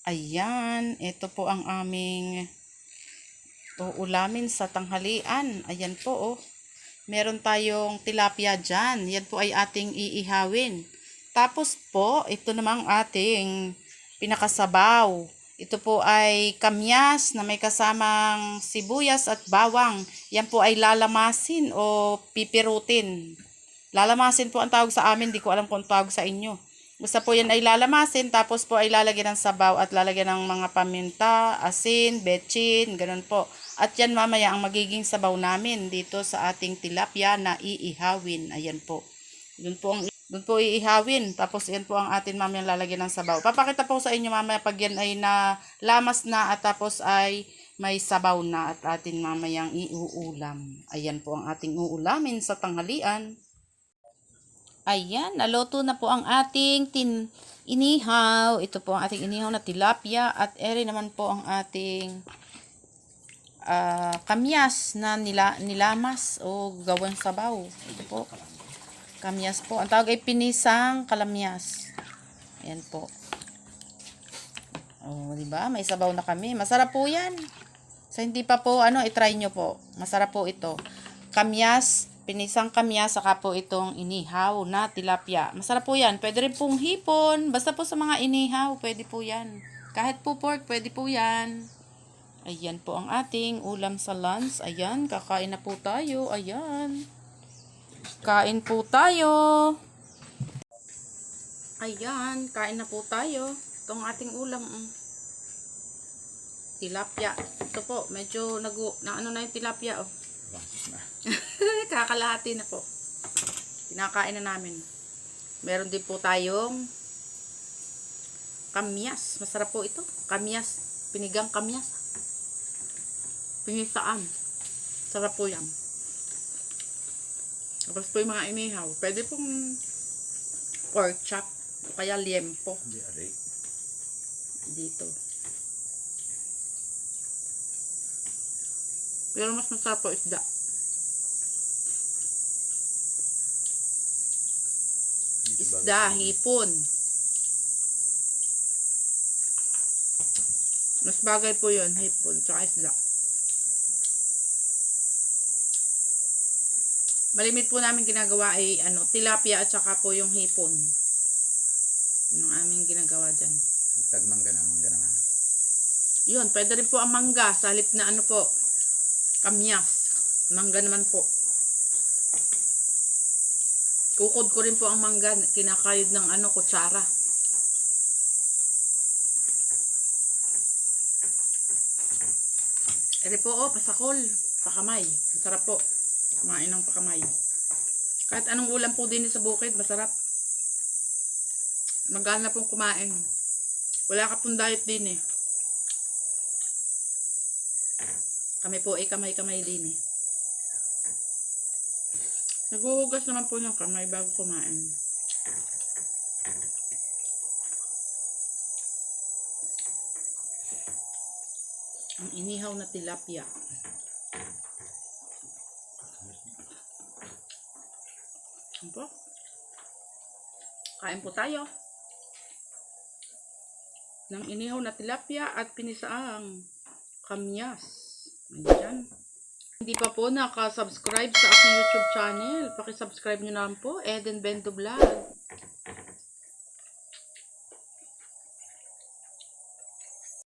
Ayan, ito po ang aming uulamin sa tanghalian. Ayan po oh. Meron tayong tilapia dyan. Yan po ay ating iihawin. Tapos po, ito namang ating pinakasabaw. Ito po ay kamyas na may kasamang sibuyas at bawang. Yan po ay lalamasin o pipirutin. Lalamasin po ang tawag sa amin. Di ko alam kung tawag sa inyo. Basta po yan ay lalamasin. Tapos po ay lalagyan ng sabaw at lalagyan ng mga paminta, asin, betchin, ganun po. At yan mamaya ang magiging sabaw namin dito sa ating tilapia na iihawin. Ayan po. Doon po iihawin. Tapos yan po ang atin mamaya lalagyan ng sabaw. Papakita po sa inyo mamaya pag yan ay nalamas na at tapos ay may sabaw na at atin mamayang iuulam. Ayan po ang ating uulamin sa tanghalian. Ayan, naluto na po ang ating inihaw. Ito po ang ating inihaw na tilapia at ere naman po ang ating kamyas na nilamas o gawang sabaw. Ito po. Kamyas po. Ang tawag ay pinisang kalamyas. Ayan po. Oh, di ba? May sabaw na kami. Masarap po 'yan. Sa hindi pa po i-try nyo po. Masarap po ito. Kamyas, pinisang kamyas, saka po itong inihaw na tilapia. Masarap po 'yan. Pwede rin pong hipon. Basta po sa mga inihaw, pwede po 'yan. Kahit po pork, pwede po 'yan. Ayan po ang ating ulam sa lunch. Ayan, kakain na po tayo. Ayan. Kain po tayo. Ayan, kain na po tayo. Itong ating ulam. Tilapia. Ito po, medyo na yung tilapia. Oh. Kakalahati na po. Kinakain na namin. Meron din po tayong kamyas. Masarap po ito. Kamyas. Pinigang kamyas. Pinisaan. Sarap po yan. Tapos po yung mga inihaw. Pwede pong pork chop o kaya liempo. Dito. Pero mas masarap po isda. Isda, hipon. Mas bagay po yun, hipon, tsaka isda. Malimit po namin ginagawa ay tilapia at saka po yung hipon. Yung aming ginagawa dyan. Mangga naman. Yun, pwede rin po ang mangga sa halip na po, kamyas. Mangga naman po. Kukod ko rin po ang mangga, kinakayod ng kutsara. Ere po, pasakol, pakamay. Masarap po. Kumain ng pakamay. Kahit anong ulam po din sa bukid, masarap. Magana pong kumain. Wala ka pong diet din eh. Kami po kamay-kamay din eh. Naghuhugas naman po ng kamay bago kumain. Ang inihaw na tilapia. Po. Kain po tayo ng inihaw na tilapia at pinisaang kamyas. Ayan. Hindi pa po nakasubscribe sa aking YouTube channel, paki-subscribe nyo naman po, Eden Bento Vlog.